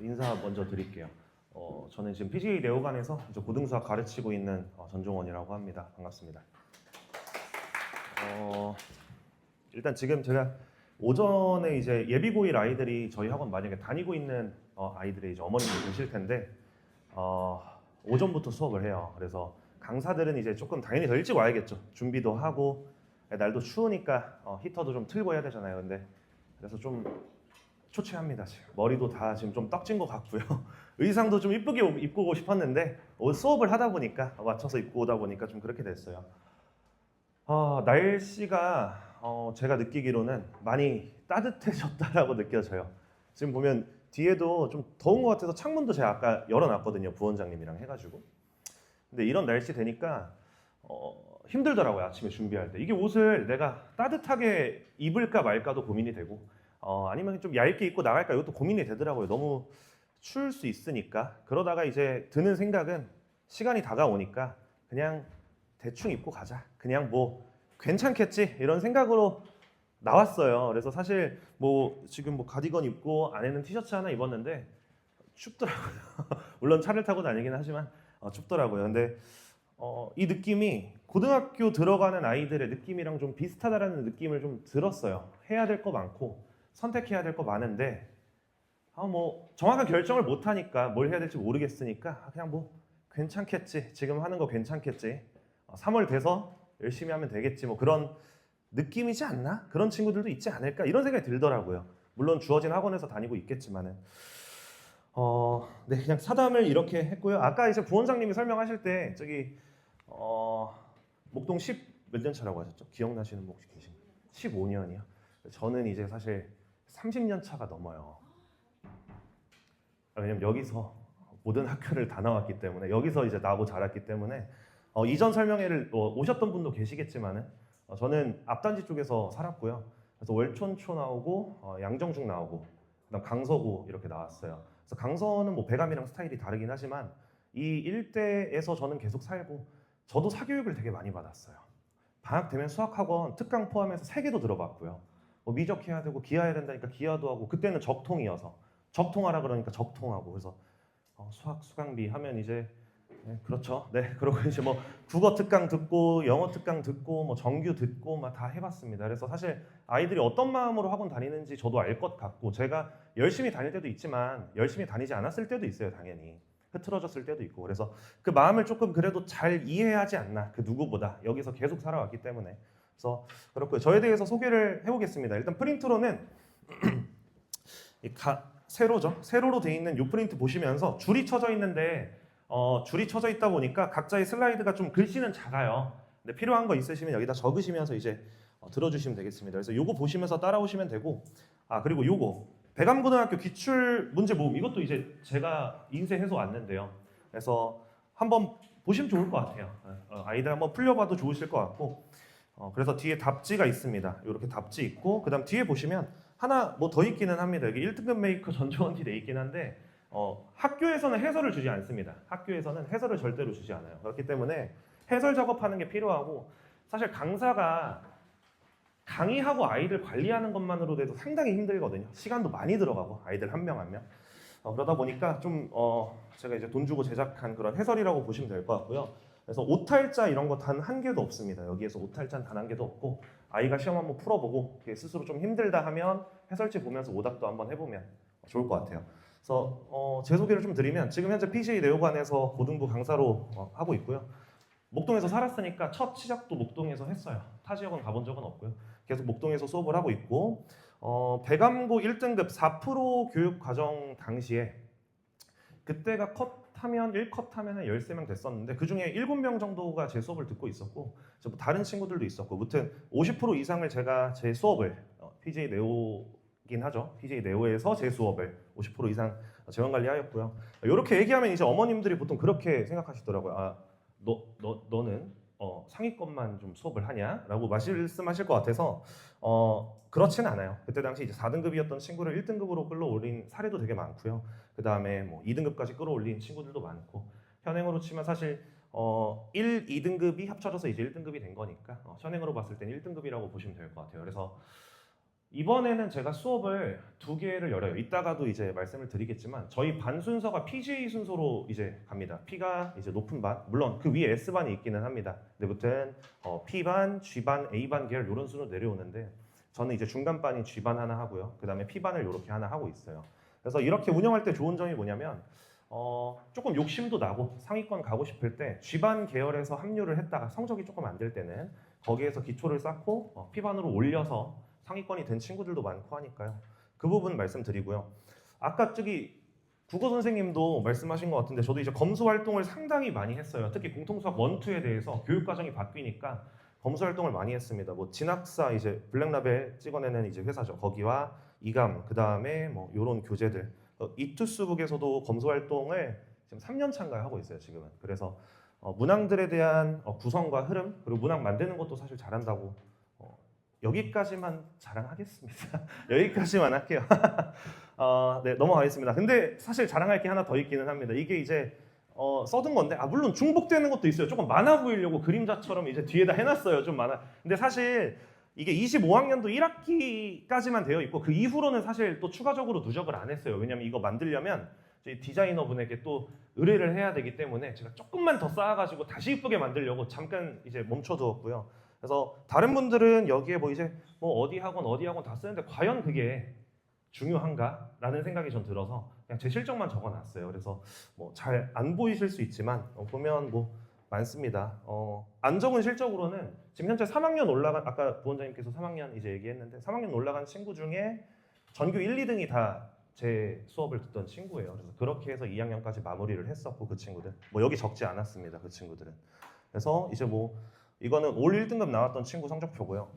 인사 먼저 드릴게요. 저는 지금 PGA 네오관에서 고등수학 가르치고 있는 전종원이라고 합니다. 반갑습니다. 일단 지금 제가 오전에 이제 예비고1 아이들이 저희 학원 만약에 다니고 있는 아이들의 이제 어머님들 계실 텐데 오전부터 수업을 해요. 그래서 강사들은 이제 조금 당연히 더 일찍 와야겠죠. 준비도 하고 날도 추우니까 히터도 좀 틀고 해야 되잖아요. 근데 그래서 좀 초췌합니다. 지금 머리도 다 지금 좀 떡진 것 같고요. 의상도 좀 이쁘게 입고 오고 싶었는데 수업을 하다 보니까 맞춰서 입고 오다 보니까 좀 그렇게 됐어요. 날씨가 제가 느끼기로는 많이 따뜻해졌다라고 느껴져요. 지금 보면 뒤에도 좀 더운 것 같아서 창문도 제가 아까 열어놨거든요. 부원장님이랑 해가지고. 근데 이런 날씨 되니까 힘들더라고요. 아침에 준비할 때. 이게 옷을 내가 따뜻하게 입을까 말까도 고민이 되고 아니면 좀 얇게 입고 나갈까 이것도 고민이 되더라고요. 너무 추울 수 있으니까. 그러다가 이제 드는 생각은 시간이 다가오니까 그냥 대충 입고 가자. 그냥 뭐 괜찮겠지 이런 생각으로 나왔어요. 그래서 사실 뭐 지금 뭐 가디건 입고 안에는 티셔츠 하나 입었는데 춥더라고요. 물론 차를 타고 다니긴 하지만 춥더라고요. 근데 이 느낌이 고등학교 들어가는 아이들의 느낌이랑 좀 비슷하다라는 느낌을 좀 들었어요. 해야 될 거 많고 선택해야 될 거 많은데 뭐 정확한 결정을 못 하니까 뭘 해야 될지 모르겠으니까 그냥 뭐 괜찮겠지. 지금 하는 거 괜찮겠지. 3월 돼서 열심히 하면 되겠지. 뭐 그런 느낌이지 않나? 그런 친구들도 있지 않을까? 이런 생각이 들더라고요. 물론 주어진 학원에서 다니고 있겠지만은 네, 그냥 사담을 이렇게 했고요. 아까 이제 부원장님이 설명하실 때 저기 목동 10 몇 년 차라고 하셨죠? 기억나시는 분 혹시 계신가요? 15년이요. 저는 이제 사실 30년 차가 넘어요. 왜냐면 여기서 모든 학교를 다 나왔기 때문에 여기서 이제 나고 자랐기 때문에 이전 설명회를 오셨던 분도 계시겠지만은 저는 앞단지 쪽에서 살았고요. 그래서 월촌초 나오고 양정중 나오고 그다음 강서구 이렇게 나왔어요. 그래서 강서는 뭐 배감이랑 스타일이 다르긴 하지만 이 일대에서 저는 계속 살고 저도 사교육을 되게 많이 받았어요. 방학 되면 수학학원 특강 포함해서 3개도 들어봤고요. 뭐 미적해야 되고 기하해야 된다니까 기하도 하고 그때는 적통이어서 적통하라 그러니까 적통하고 그래서 수학 수강비 하면 이제 네, 그렇죠. 네, 그리고 이제 뭐 국어 특강 듣고 영어 특강 듣고 뭐 정규 듣고 막 다 해봤습니다. 그래서 사실 아이들이 어떤 마음으로 학원 다니는지 저도 알 것 같고 제가 열심히 다닐 때도 있지만 열심히 다니지 않았을 때도 있어요, 당연히. 흐트러졌을 때도 있고 그래서 그 마음을 조금 그래도 잘 이해하지 않나 그 누구보다 여기서 계속 살아왔기 때문에 그래서 그렇고요. 저에 대해서 소개를 해보겠습니다. 일단 프린트로는 세로죠. 세로로 돼 있는 이 프린트 보시면서 줄이 쳐져 있는데 줄이 쳐져 있다 보니까 각자의 슬라이드가 좀 글씨는 작아요. 근데 필요한 거 있으시면 여기다 적으시면서 이제 들어주시면 되겠습니다. 그래서 요거 보시면서 따라오시면 되고 그리고 요거 배감고등학교 기출 문제 모음 이것도 이제 제가 인쇄해서 왔는데요. 그래서 한번 보시면 좋을 것 같아요. 아이들 한번 풀려봐도 좋으실 것 같고 그래서 뒤에 답지가 있습니다. 이렇게 답지 있고 그다음 뒤에 보시면 하나 뭐 더 있기는 합니다. 여기 1등급 메이커 전조원티 돼 있긴 한데 학교에서는 해설을 주지 않습니다. 학교에서는 해설을 절대로 주지 않아요. 그렇기 때문에 해설 작업하는 게 필요하고 사실 강사가 강의하고 아이들 관리하는 것만으로도 해도 상당히 힘들거든요. 시간도 많이 들어가고 아이들 한 명 한 명. 그러다 보니까 좀 제가 이제 돈 주고 제작한 그런 해설이라고 보시면 될 것 같고요. 그래서 오탈자 이런 거 단 한 개도 없습니다. 여기에서 오탈자는 단 한 개도 없고 아이가 시험 한번 풀어보고 스스로 좀 힘들다 하면 해설지 보면서 오답도 한번 해보면 좋을 것 같아요. 그래서 제 소개를 좀 드리면 지금 현재 PGA 네오관에서 고등부 강사로 하고 있고요. 목동에서 살았으니까 첫 시작도 목동에서 했어요. 타 지역은 가본 적은 없고요. 계속 목동에서 수업을 하고 있고 배감고 1등급 4% 교육 과정 당시에 그때가 컷하면 1컷 하면 13명 됐었는데 그중에 7명 정도가 제 수업을 듣고 있었고 뭐 다른 친구들도 있었고 무튼 50% 이상을 제가 제 수업을 PJ 네오긴 하죠. PJ 네오에서 제 수업을 50% 이상 재원 관리하였고요. 이렇게 얘기하면 이제 어머님들이 보통 그렇게 생각하시더라고요. 너는 상위권만 좀 수업을 하냐? 라고 말씀하실 것 같아서 그렇진 않아요. 그때 당시 이제 4등급이었던 친구를 1등급으로 끌어올린 사례도 되게 많고요. 그 다음에 뭐 2등급까지 끌어올린 친구들도 많고 현행으로 치면 사실 1, 2등급이 합쳐져서 이제 1등급이 된 거니까 현행으로 봤을 땐 1등급이라고 보시면 될 것 같아요. 그래서 이번에는 제가 수업을 2개를 열어요. 이따가도 이제 말씀을 드리겠지만 저희 반 순서가 PGA 순서로 이제 갑니다. P가 이제 높은 반, 물론 그 위에 S반이 있기는 합니다. 근데 무튼 P반, G반, A반 계열 이런 순으로 내려오는데 저는 이제 중간반인 G반 하나 하고요. 그 다음에 P반을 이렇게 하나 하고 있어요. 그래서 이렇게 운영할 때 좋은 점이 뭐냐면 조금 욕심도 나고 상위권 가고 싶을 때 G반 계열에서 합류를 했다가 성적이 조금 안 될 때는 거기에서 기초를 쌓고 P반으로 올려서 상위권이 된 친구들도 많고 하니까요. 그 부분 말씀드리고요. 아까 저기 국어 선생님도 말씀하신 것 같은데 저도 이제 검수 활동을 상당히 많이 했어요. 특히 공통수학 1, 2에 대해서 교육 과정이 바뀌니까 검수 활동을 많이 했습니다. 뭐 진학사 이제 블랙라벨 찍어내는 이제 회사죠. 거기와 이감 그 다음에 뭐 이런 교재들 이투스북에서도 검수 활동을 지금 3년 차인가 하고 있어요. 지금은. 그래서 문항들에 대한 구성과 흐름 그리고 문항 만드는 것도 사실 잘한다고. 여기까지만 자랑하겠습니다. 여기까지만 할게요. 네, 넘어가겠습니다. 근데 사실 자랑할 게 하나 더 있기는 합니다. 이게 이제 써둔 건데, 물론 중복되는 것도 있어요. 조금 많아 보이려고 그림자처럼 이제 뒤에다 해놨어요. 좀 많아. 근데 사실 이게 25학년도 1학기까지만 되어 있고 그 이후로는 사실 또 추가적으로 누적을 안 했어요. 왜냐면 이거 만들려면 저희 디자이너분에게 또 의뢰를 해야 되기 때문에 제가 조금만 더 쌓아가지고 다시 이쁘게 만들려고 잠깐 이제 멈춰두었고요. 그래서 다른 분들은 여기에 뭐 이제 뭐 어디 학원 다 쓰는데 과연 그게 중요한가라는 생각이 전 들어서 그냥 제 실적만 적어놨어요. 그래서 뭐 잘 안 보이실 수 있지만 보면 뭐 많습니다. 안 적은 실적으로는 지금 현재 3학년 올라간 아까 부원장님께서 3학년 이제 얘기했는데 3학년 올라간 친구 중에 전교 1, 2등이 다 제 수업을 듣던 친구예요. 그래서 그렇게 해서 2학년까지 마무리를 했었고 그 친구들 뭐 여기 적지 않았습니다. 그 친구들은. 그래서 이제 뭐 이거는 올 1등급 나왔던 친구 성적표고요.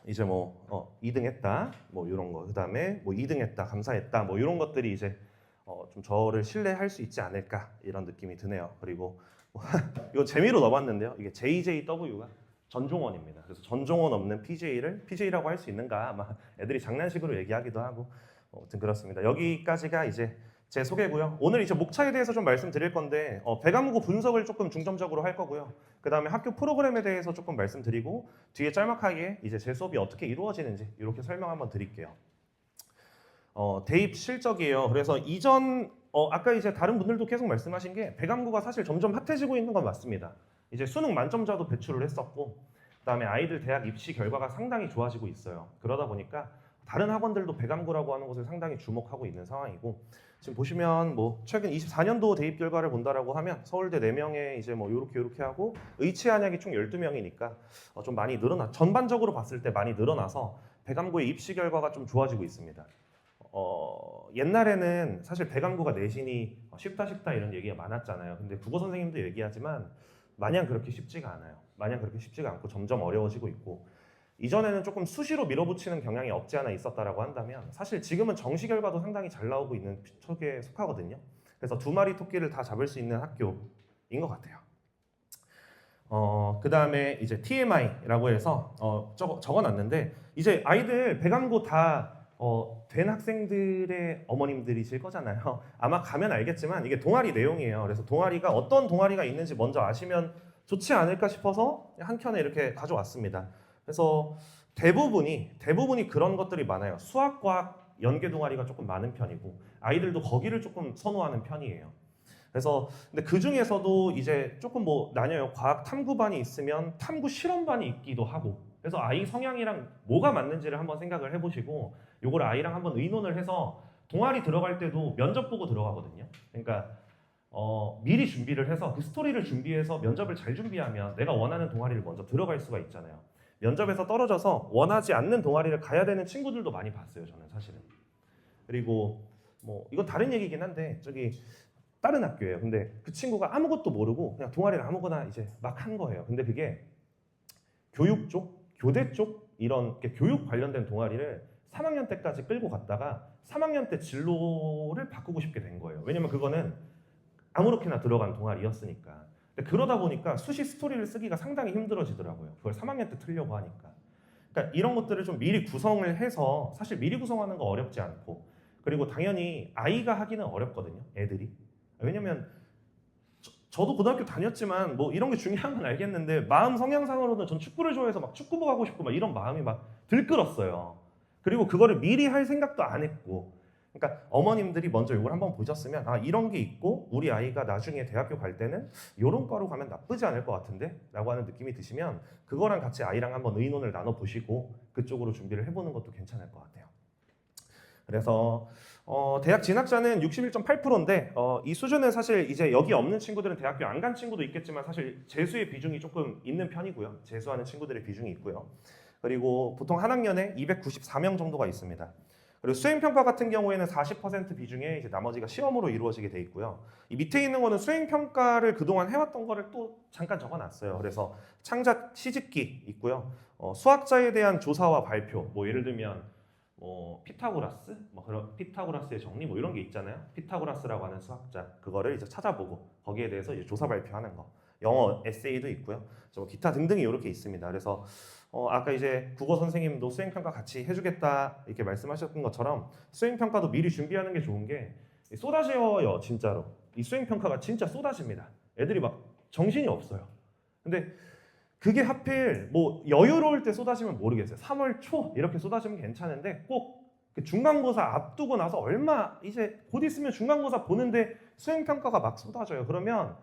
이제 뭐 2등 했다 뭐 이런 거 그다음에 뭐 2등 했다 감사했다 뭐 이런 것들이 이제 좀 저를 신뢰할 수 있지 않을까 이런 느낌이 드네요. 그리고 이거 재미로 넣어봤는데요. 이게 JJW가 전종원입니다. 그래서 전종원 없는 PJ를 PJ라고 할 수 있는가 아마 애들이 장난식으로 얘기하기도 하고 아무튼 그렇습니다. 여기까지가 이제 제 소개고요. 오늘 이제 목차에 대해서 좀 말씀드릴 건데 배가무고 분석을 조금 중점적으로 할 거고요. 그 다음에 학교 프로그램에 대해서 조금 말씀드리고 뒤에 짤막하게 이제 제 수업이 어떻게 이루어지는지 이렇게 설명 한번 드릴게요. 대입 실적이에요. 그래서 이전 아까 이제 다른 분들도 계속 말씀하신 게 배가무고가 사실 점점 핫해지고 있는 건 맞습니다. 이제 수능 만점자도 배출을 했었고 그다음에 아이들 대학 입시 결과가 상당히 좋아지고 있어요. 그러다 보니까 다른 학원들도 배가무고라고 하는 것을 상당히 주목하고 있는 상황이고 지금 보시면 뭐 최근 24년도 대입 결과를 본다라고 하면 서울대 4명에 이제 뭐 요렇게 하고 의치 한약이 총 12명이니까 좀 많이 전반적으로 봤을 때 많이 늘어나서 배가무고의 입시 결과가 좀 좋아지고 있습니다. 옛날에는 사실 배가무고가 내신이 쉽다 이런 얘기가 많았잖아요. 근데 국어 선생님도 얘기하지만 마냥 그렇게 쉽지가 않아요. 마냥 그렇게 쉽지가 않고 점점 어려워지고 있고 이전에는 조금 수시로 밀어붙이는 경향이 없지 않아 있었다라고 한다면 사실 지금은 정시 결과도 상당히 잘 나오고 있는 쪽에 속하거든요. 그래서 2마리 토끼를 다 잡을 수 있는 학교인 것 같아요. 그 다음에 이제 TMI라고 해서 적어놨는데 이제 아이들 배가무고 다 된 학생들의 어머님들이실 거잖아요. 아마 가면 알겠지만 이게 동아리 내용이에요. 그래서 동아리가 어떤 동아리가 있는지 먼저 아시면 좋지 않을까 싶어서 한 켠에 이렇게 가져왔습니다. 그래서 대부분이 그런 것들이 많아요. 수학, 과학, 연계 동아리가 조금 많은 편이고 아이들도 거기를 조금 선호하는 편이에요. 그래서 근데 그 중에서도 이제 조금 뭐 나뉘어요. 과학 탐구반이 있으면 탐구 실험반이 있기도 하고 그래서 아이 성향이랑 뭐가 맞는지를 한번 생각을 해보시고 요걸 아이랑 한번 의논을 해서 동아리 들어갈 때도 면접 보고 들어가거든요. 그러니까 미리 준비를 해서 그 스토리를 준비해서 면접을 잘 준비하면 내가 원하는 동아리를 먼저 들어갈 수가 있잖아요. 면접에서 떨어져서 원하지 않는 동아리를 가야 되는 친구들도 많이 봤어요. 저는 사실은. 그리고 뭐 이건 다른 얘기긴 한데 저기 다른 학교예요. 근데 그 친구가 아무것도 모르고 그냥 동아리를 아무거나 이제 막 한 거예요. 근데 그게 교육 쪽, 교대 쪽 이런 교육 관련된 동아리를 3학년 때까지 끌고 갔다가 3학년 때 진로를 바꾸고 싶게 된 거예요. 왜냐면 그거는 아무렇게나 들어간 동아리였으니까. 근데 그러다 보니까 수시 스토리를 쓰기가 상당히 힘들어지더라고요. 그걸 3학년 때 틀려고 하니까. 그러니까 이런 것들을 좀 미리 구성을 해서 사실 미리 구성하는 거 어렵지 않고 그리고 당연히 아이가 하기는 어렵거든요. 애들이. 왜냐면 저도 고등학교 다녔지만 뭐 이런 게 중요한 건 알겠는데 마음 성향상으로는 전 축구를 좋아해서 막 축구부 가고 싶고 막 이런 마음이 막 들끓었어요. 그리고 그거를 미리 할 생각도 안 했고, 그러니까 어머님들이 먼저 이걸 한번 보셨으면 아 이런 게 있고 우리 아이가 나중에 대학교 갈 때는 이런 과로 가면 나쁘지 않을 것 같은데 라고 하는 느낌이 드시면 그거랑 같이 아이랑 한번 의논을 나눠보시고 그쪽으로 준비를 해보는 것도 괜찮을 것 같아요. 그래서 대학 진학자는 61.8%인데 이 수준은 사실 이제 여기 없는 친구들은 대학교 안 간 친구도 있겠지만 사실 재수의 비중이 조금 있는 편이고요. 재수하는 친구들의 비중이 있고요. 그리고 보통 한 학년에 294명 정도가 있습니다. 그리고 수행평가 같은 경우에는 40% 비중에 이제 나머지가 시험으로 이루어지게 돼 있고요. 이 밑에 있는 거는 수행평가를 그동안 해왔던 거를 또 잠깐 적어놨어요. 그래서 창작 시집기 있고요. 수학자에 대한 조사와 발표, 뭐 예를 들면 피타고라스, 뭐 그런 피타고라스의 정리 뭐 이런 게 있잖아요. 피타고라스라고 하는 수학자 그거를 이제 찾아보고 거기에 대해서 이제 조사 발표하는 거. 영어 에세이도 있고요. 기타 등등이 이렇게 있습니다. 그래서 아까 이제 국어 선생님도 수행평가 같이 해주겠다 이렇게 말씀하셨던 것처럼 수행평가도 미리 준비하는 게 좋은 게 쏟아져요. 진짜로 이 수행평가가 진짜 쏟아집니다. 애들이 막 정신이 없어요. 근데 그게 하필 뭐 여유로울 때 쏟아지면 모르겠어요. 3월 초 이렇게 쏟아지면 괜찮은데 꼭 그 중간고사 앞두고 나서 얼마 이제 곧 있으면 중간고사 보는데 수행평가가 막 쏟아져요. 그러면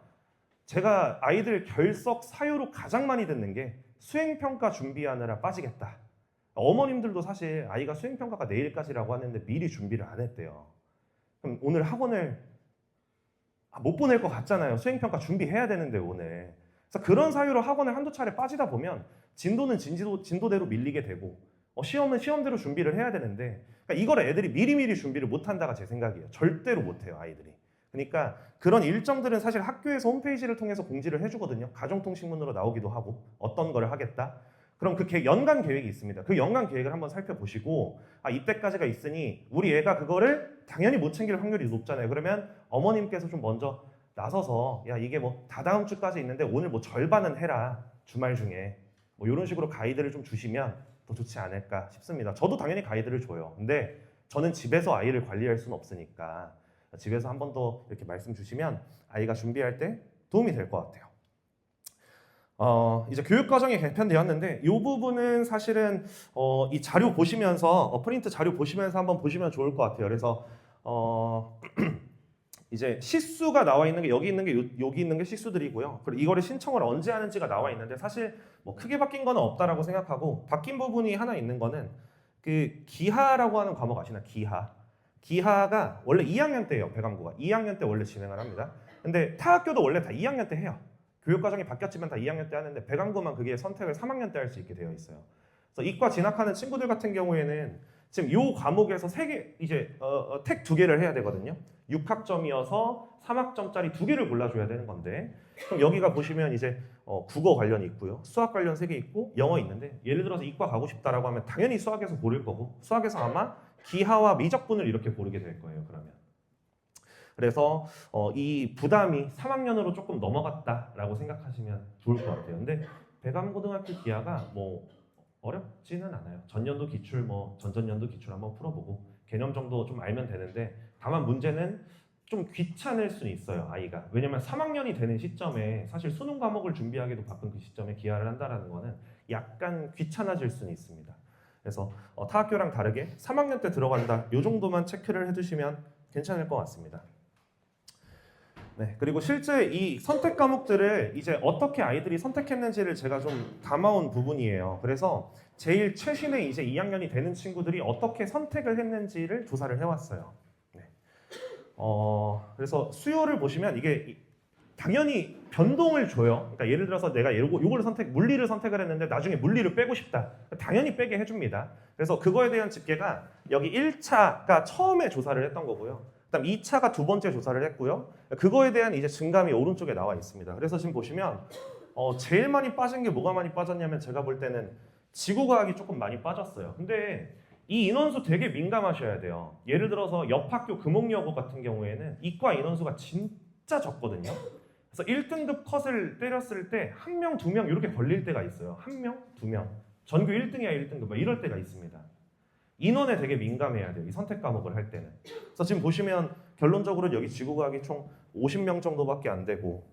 제가 아이들 결석 사유로 가장 많이 듣는 게 수행평가 준비하느라 빠지겠다. 어머님들도 사실 아이가 수행평가가 내일까지라고 하는데 미리 준비를 안 했대요. 그럼 오늘 학원을 못 보낼 것 같잖아요. 수행평가 준비해야 되는데 오늘. 그래서 그런 사유로 학원을 한두 차례 빠지다 보면 진도는 진도대로 밀리게 되고 시험은 시험대로 준비를 해야 되는데 그러니까 이걸 애들이 미리미리 준비를 못한다가 제 생각이에요. 절대로 못해요 아이들이. 그러니까 그런 일정들은 사실 학교에서 홈페이지를 통해서 공지를 해주거든요. 가정통신문으로 나오기도 하고 어떤 걸 하겠다. 그럼 그 연간 계획이 있습니다. 그 연간 계획을 한번 살펴보시고 아 이때까지가 있으니 우리 애가 그거를 당연히 못 챙길 확률이 높잖아요. 그러면 어머님께서 좀 먼저 나서서 야 이게 뭐 다다음 주까지 있는데 오늘 뭐 절반은 해라 주말 중에 뭐 이런 식으로 가이드를 좀 주시면 더 좋지 않을까 싶습니다. 저도 당연히 가이드를 줘요. 근데 저는 집에서 아이를 관리할 수는 없으니까 집에서 한 번 더 이렇게 말씀 주시면 아이가 준비할 때 도움이 될 것 같아요. 이제 교육과정이 개편되었는데 이 부분은 사실은 이 자료 보시면서 프린트 자료 보시면서 한번 보시면 좋을 것 같아요. 그래서 이제 시수가 나와 있는 게 여기 있는 게 여기 있는 게 시수들이고요. 그리고 이거를 신청을 언제 하는지가 나와 있는데 사실 뭐 크게 바뀐 거는 없다라고 생각하고 바뀐 부분이 하나 있는 거는 그 기하라고 하는 과목 아시나? 기하가 원래 2학년 때예요. 배감고가 2학년 때 원래 진행을 합니다. 근데 타 학교도 원래 다 2학년 때 해요. 교육과정이 바뀌었지만 다 2학년 때 하는데 배감고만 그게 선택을 3학년 때 할 수 있게 되어 있어요. 그래서 이과 진학하는 친구들 같은 경우에는 지금 이 과목에서 3개 이제 택 2개를 해야 되거든요. 6학점이어서 3학점짜리 2개를 골라줘야 되는 건데 그럼 여기가 보시면 이제 국어 관련이 있고요. 수학 관련 3개 있고 영어 있는데 예를 들어서 이과 가고 싶다라고 하면 당연히 수학에서 고를 거고 수학에서 아마 기하와 미적분을 이렇게 고르게 될 거예요. 그러면 그래서 이 부담이 3학년으로 조금 넘어갔다라고 생각하시면 좋을 것 같아요. 근데 배감고등학교 기하가 뭐 어렵지는 않아요. 전년도 기출 뭐 전전년도 기출 한번 풀어보고 개념 정도 좀 알면 되는데 다만 문제는 좀 귀찮을 수는 있어요 아이가. 왜냐면 3학년이 되는 시점에 사실 수능 과목을 준비하기도 바쁜 그 시점에 기하를 한다는 거는 약간 귀찮아질 수는 있습니다. 그래서 타 학교랑 다르게 3학년 때 들어간다 이 정도만 체크를 해두시면 괜찮을 것 같습니다. 네, 그리고 실제 이 선택 과목들을 이제 어떻게 아이들이 선택했는지를 제가 좀 담아온 부분이에요. 그래서 제일 최신에 이제 2학년이 되는 친구들이 어떻게 선택을 했는지를 조사를 해왔어요. 네. 그래서 수요를 보시면 이게 당연히 변동을 줘요. 그러니까 예를 들어서 내가 요거를 물리를 선택을 했는데 나중에 물리를 빼고 싶다. 당연히 빼게 해줍니다. 그래서 그거에 대한 집계가 여기 1차가 처음에 조사를 했던 거고요. 그다음 2차가 두 번째 조사를 했고요. 그거에 대한 이제 증감이 오른쪽에 나와 있습니다. 그래서 지금 보시면 제일 많이 빠진 게 뭐가 많이 빠졌냐면 제가 볼 때는 지구과학이 조금 많이 빠졌어요. 근데 이 인원수 되게 민감하셔야 돼요. 예를 들어서 옆 학교 금옥여고 같은 경우에는 이과 인원수가 진짜 적거든요. 그래서 1등급 컷을 때렸을 때 1명, 2명 이렇게 걸릴 때가 있어요. 1명, 2명. 전교 1등이야 1등급 막 이럴 때가 있습니다. 인원에 되게 민감해야 돼요. 이 선택 과목을 할 때는. 그래서 지금 보시면 결론적으로 여기 지구과학이 총 50명 정도밖에 안 되고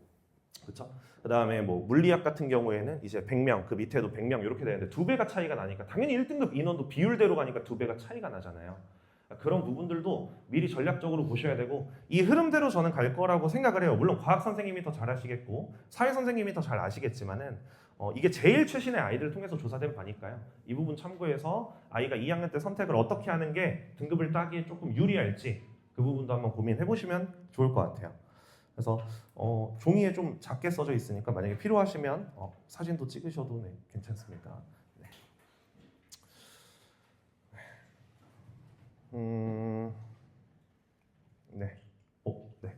그렇죠? 그다음에 뭐 물리학 같은 경우에는 이제 100명 그 밑에도 100명 이렇게 되는데 두 배가 차이가 나니까 당연히 1등급 인원도 비율대로 가니까 두 배가 차이가 나잖아요. 그런 부분들도 미리 전략적으로 보셔야 되고 이 흐름대로 저는 갈 거라고 생각을 해요. 물론 과학 선생님이 더 잘 아시겠고 사회 선생님이 더 잘 아시겠지만은 이게 제일 최신의 아이들을 통해서 조사된 바니까요. 이 부분 참고해서 아이가 2학년 때 선택을 어떻게 하는 게 등급을 따기에 조금 유리할지 그 부분도 한번 고민해 보시면 좋을 것 같아요. 그래서 종이에 좀 작게 써져 있으니까 만약에 필요하시면 사진도 찍으셔도 네, 괜찮습니다. 네. 네. 네.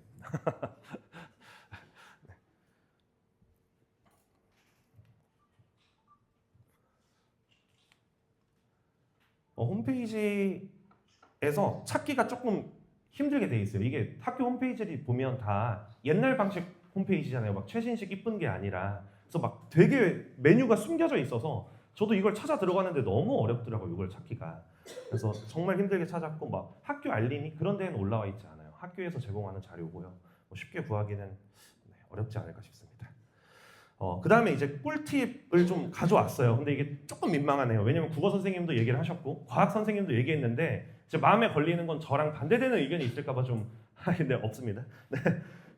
홈페이지에서 찾기가 조금 힘들게 돼 있어요. 이게 학교 홈페이지를 보면 다 옛날 방식 홈페이지잖아요. 막 최신식 이쁜 게 아니라. 그래서 막 되게 메뉴가 숨겨져 있어서 저도 이걸 찾아 들어가는데 너무 어렵더라고요. 이걸 찾기가. 그래서 정말 힘들게 찾았고 막 학교 알림이 그런 데는 올라와 있지 않아요. 학교에서 제공하는 자료고요. 뭐 쉽게 구하기는 어렵지 않을까 싶습니다. 그 다음에 이제 꿀팁을 좀 가져왔어요. 근데 이게 조금 민망하네요. 왜냐면 국어 선생님도 얘기를 하셨고 과학 선생님도 얘기했는데 이제 마음에 걸리는 건 저랑 반대되는 의견이 있을까봐 좀 근데 없습니다. 네.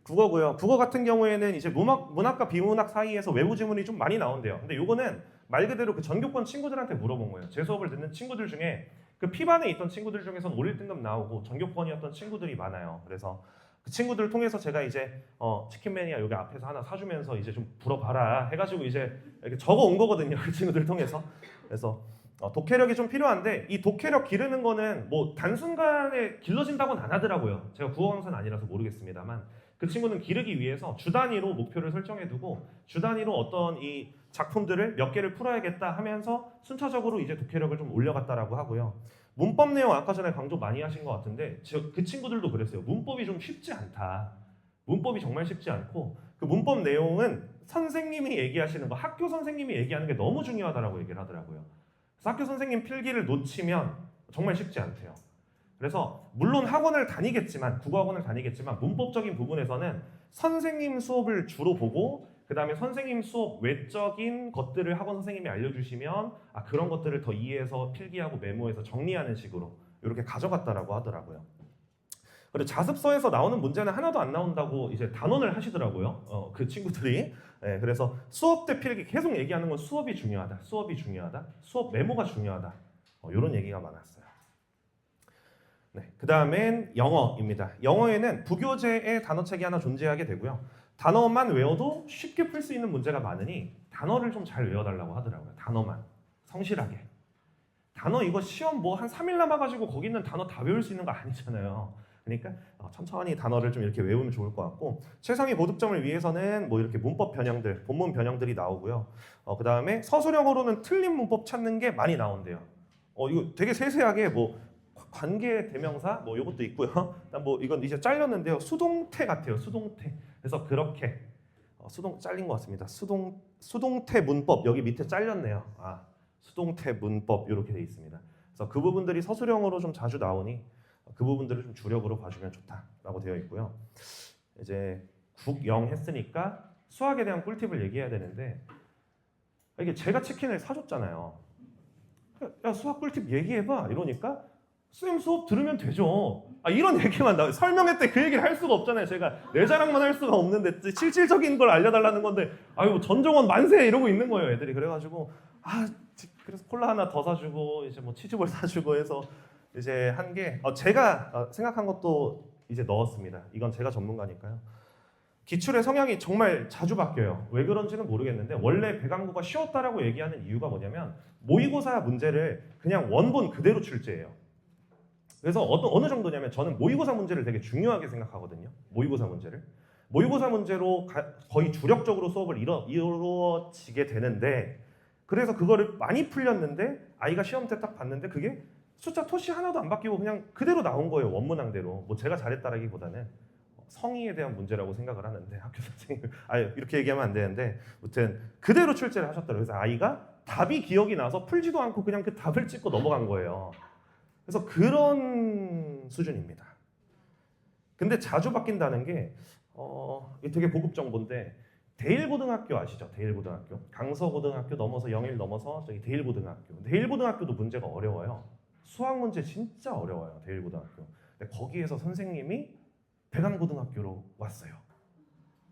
국어고요. 국어 같은 경우에는 이제 문학과 비문학 사이에서 외부 지문이 좀 많이 나온대요. 근데 요거는 말 그대로 그 전교권 친구들한테 물어본 거예요. 제 수업을 듣는 친구들 중에 그 P반에 있던 친구들 중에서는 5, 1등급 나오고 전교권이었던 친구들이 많아요. 그래서 그 친구들을 통해서 제가 이제 치킨 매니아 여기 앞에서 하나 사주면서 이제 좀 불어봐라 해가지고 이제 이렇게 적어 온 거거든요. 그 친구들 통해서. 그래서 독해력이 좀 필요한데 이 독해력 기르는 거는 뭐 단순간에 길러진다고는 안 하더라고요. 제가 국어 강사는 아니라서 모르겠습니다만 그 친구는 기르기 위해서 주 단위로 목표를 설정해두고 주 단위로 어떤 이 작품들을 몇 개를 풀어야겠다 하면서 순차적으로 이제 독해력을 좀 올려갔다라고 하고요. 문법 내용 아까 전에 강조 많이 하신 것 같은데 그 친구들도 그랬어요. 문법이 좀 쉽지 않다. 문법이 정말 쉽지 않고 그 문법 내용은 선생님이 얘기하시는 거 학교 선생님이 얘기하는 게 너무 중요하다라고 얘기를 하더라고요. 그래서 학교 선생님 필기를 놓치면 정말 쉽지 않대요. 그래서 물론 학원을 다니겠지만 국어학원을 다니겠지만 문법적인 부분에서는 선생님 수업을 주로 보고 그 다음에 선생님 수업 외적인 것들을 학원 선생님이 알려주시면 그런 것들을 더 이해해서 필기하고 메모해서 정리하는 식으로 이렇게 가져갔다라고 하더라고요. 그리고 자습서에서 나오는 문제는 하나도 안 나온다고 이제 단언을 하시더라고요. 그 친구들이. 네, 그래서 수업 때 필기 계속 얘기하는 건 수업이 중요하다. 수업이 중요하다. 수업 메모가 중요하다. 이런 얘기가 많았어요. 네, 그 다음엔 영어입니다. 영어에는 부교재의 단어책이 하나 존재하게 되고요. 단어만 외워도 쉽게 풀 수 있는 문제가 많으니 단어를 좀 잘 외워달라고 하더라고요. 단어만 성실하게. 단어 이거 시험 뭐 한 3일 남아가지고 거기 있는 단어 다 외울 수 있는 거 아니잖아요. 그러니까 천천히 단어를 좀 이렇게 외우면 좋을 것 같고 최상위 고득점을 위해서는 뭐 이렇게 문법 변형들, 본문 변형들이 나오고요. 그 다음에 서술형으로는 틀린 문법 찾는 게 많이 나온대요. 이거 되게 세세하게 뭐 관계 대명사 뭐 이것도 있고요. 일단 뭐 이건 이제 잘렸는데요. 수동태 같아요. 수동태. 그래서 그렇게 수동 잘린 것 같습니다. 수동태 문법 여기 밑에 잘렸네요. 수동태 문법 이렇게 돼 있습니다. 그래서 그 부분들이 서술형으로 좀 자주 나오니 그 부분들을 좀 주력으로 봐주면 좋다라고 되어 있고요. 이제 국영 했으니까 수학에 대한 꿀팁을 얘기해야 되는데 이게 제가 치킨을 사줬잖아요. 야 수학 꿀팁 얘기해봐 이러니까 선생님 수업 들으면 되죠. 이런 얘기만 나와요. 설명회 때 그 얘기를 할 수가 없잖아요. 제가 내 자랑만 할 수가 없는데 실질적인 걸 알려달라는 건데 아유 전정원 만세 이러고 있는 거예요 애들이. 그래가지고 그래서 콜라 하나 더 사주고 이제 뭐 치즈볼 사주고 해서 이제 한 게 제가 생각한 것도 이제 넣었습니다. 이건 제가 전문가니까요. 기출의 성향이 정말 자주 바뀌어요. 왜 그런지는 모르겠는데 원래 배강구가 쉬웠다라고 얘기하는 이유가 뭐냐면 모의고사 문제를 그냥 원본 그대로 출제해요. 그래서 어느 정도냐면 저는 모의고사 문제를 되게 중요하게 생각하거든요. 모의고사 문제를. 모의고사 문제로 거의 주력적으로 수업을 이루어지게 되는데 그래서 그거를 많이 풀렸는데 아이가 시험 때 딱 봤는데 그게 숫자 토시 하나도 안 바뀌고 그냥 그대로 나온 거예요. 원문항대로. 뭐 제가 잘했다라기보다는 성의에 대한 문제라고 생각을 하는데 학교 선생님 이렇게 얘기하면 안 되는데 아무튼 그대로 출제를 하셨더라고요. 그래서 아이가 답이 기억이 나서 풀지도 않고 그냥 그 답을 찍고 넘어간 거예요. 그래서 그런 수준입니다. 근데 자주 바뀐다는 게 되게 고급 정보인데 대일고등학교 아시죠? 대일고등학교. 강서고등학교 넘어서 영일 넘어서 저기 대일고등학교. 대일고등학교도 문제가 어려워요. 수학 문제 진짜 어려워요. 대일고등학교. 근데 거기에서 선생님이 백안고등학교로 왔어요.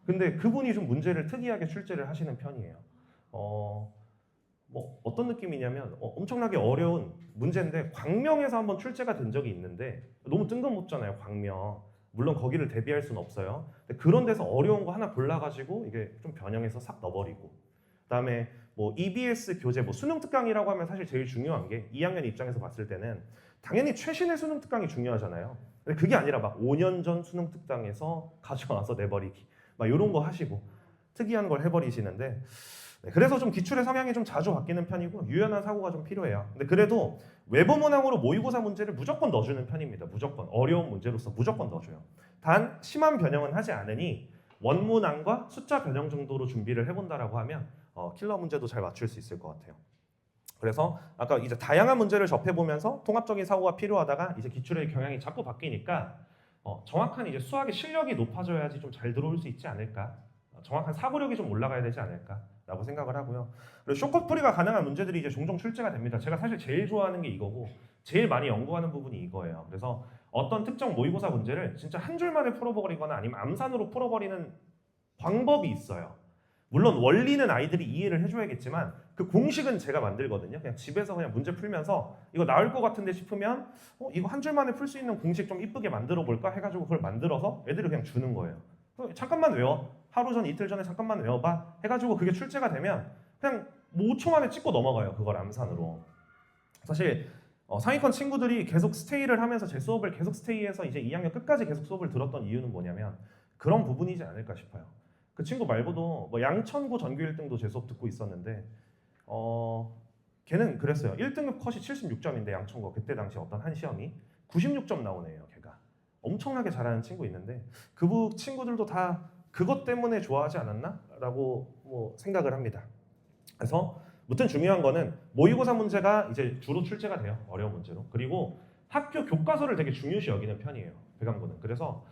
근데 그분이 좀 문제를 특이하게 출제를 하시는 편이에요. 뭐 어떤 느낌이냐면 엄청나게 어려운 문제인데 광명에서 한번 출제가 된 적이 있는데 너무 뜬금없잖아요. 광명. 물론 거기를 대비할 수는 없어요. 근데 그런 데서 어려운 거 하나 골라가지고 이게 좀 변형해서 싹 넣어버리고 그다음에 뭐 EBS 교재 뭐 수능 특강이라고 하면 사실 제일 중요한 게 2학년 입장에서 봤을 때는 당연히 최신의 수능 특강이 중요하잖아요. 근데 그게 아니라 막 5년 전 수능 특강에서 가져와서 내버리기 막 이런 거 하시고 특이한 걸 해버리시는데 네, 그래서 좀 기출의 성향이 좀 자주 바뀌는 편이고 유연한 사고가 좀 필요해요. 근데 그래도 외부 문항으로 모의고사 문제를 무조건 넣어주는 편입니다. 무조건 어려운 문제로서 무조건 넣어줘요. 단 심한 변형은 하지 않으니 원문항과 숫자 변형 정도로 준비를 해본다라고 하면 킬러 문제도 잘 맞출 수 있을 것 같아요. 그래서 아까 이제 다양한 문제를 접해보면서 통합적인 사고가 필요하다가 이제 기출의 경향이 자꾸 바뀌니까 정확한 이제 수학의 실력이 높아져야지 좀 잘 들어올 수 있지 않을까. 정확한 사고력이 좀 올라가야 되지 않을까라고 생각을 하고요. 그리고 쇼커풀이가 가능한 문제들이 이제 종종 출제가 됩니다. 제가 사실 제일 좋아하는 게 이거고 제일 많이 연구하는 부분이 이거예요. 그래서 어떤 특정 모의고사 문제를 진짜 한 줄만에 풀어버리거나 아니면 암산으로 풀어버리는 방법이 있어요. 물론 원리는 아이들이 이해를 해줘야겠지만 그 공식은 제가 만들거든요. 그냥 집에서 그냥 문제 풀면서 이거 나올 것 같은데 싶으면 이거 한 줄만에 풀 수 있는 공식 좀 이쁘게 만들어 볼까 해가지고 그걸 만들어서 애들이 그냥 주는 거예요. 잠깐만 외워. 하루 전 이틀 전에 잠깐만 외워봐 해가지고 그게 출제가 되면 그냥 뭐 5초 만에 찍고 넘어가요. 그걸 암산으로. 사실 상위권 친구들이 계속 스테이를 하면서 제 수업을 계속 스테이해서 이제 2학년 끝까지 계속 수업을 들었던 이유는 뭐냐면 그런 부분이지 않을까 싶어요. 그 친구 말고도 뭐 양천구 전교 1등도 제 수업 듣고 있었는데 걔는 그랬어요. 1등급 컷이 76점인데 양천구 그때 당시 어떤 한 시험이 96점 나오네요. 걔가 엄청나게 잘하는 친구 있는데 그 친구들도 다 그것 때문에 좋아하지 않았나? 라고 뭐 생각을 합니다. 그래서 무튼 중요한 거는 모의고사 문제가 이제 주로 출제가 돼요. 어려운 문제로. 그리고 학교 교과서를 되게 중요시 여기는 편이에요. 배강고는. 그래서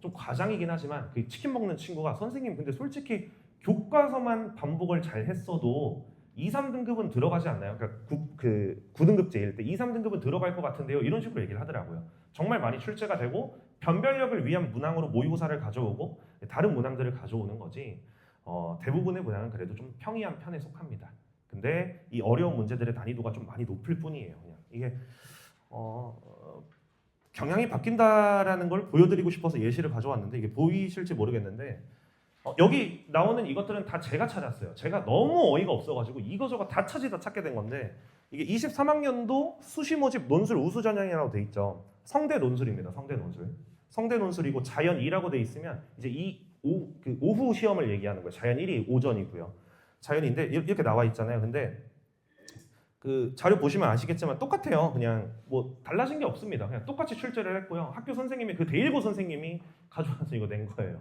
좀 과장이긴 하지만 그 치킨 먹는 친구가 선생님 근데 솔직히 교과서만 반복을 잘 했어도 2, 3등급은 들어가지 않나요? 그러니까 9등급제일 때 2, 3등급은 들어갈 것 같은데요. 이런 식으로 얘기를 하더라고요. 정말 많이 출제가 되고 변별력을 위한 문항으로 모의고사를 가져오고 다른 문항들을 가져오는 거지 대부분의 문항은 그래도 좀 평이한 편에 속합니다. 근데 이 어려운 문제들의 난이도가 좀 많이 높을 뿐이에요. 그냥 이게 경향이 바뀐다라는 걸 보여드리고 싶어서 예시를 가져왔는데 이게 보이실지 모르겠는데 여기 나오는 이것들은 다 제가 찾았어요. 제가 너무 어이가 없어가지고 이거저거 다 찾게 된 건데 이게 23학년도 수시 모집 논술 우수 전형이라고 돼 있죠. 성대 논술입니다. 성대 논술. 성대 논술이고 자연 2라고 돼 있으면 이제 오후 시험을 얘기하는 거예요. 자연 1이 오전이고요. 자연인데 이렇게 나와 있잖아요. 근데 그 자료 보시면 아시겠지만 똑같아요. 그냥 뭐 달라진 게 없습니다. 그냥 똑같이 출제를 했고요. 학교 선생님이 그 대일고 선생님이 가져와서 이거 낸 거예요.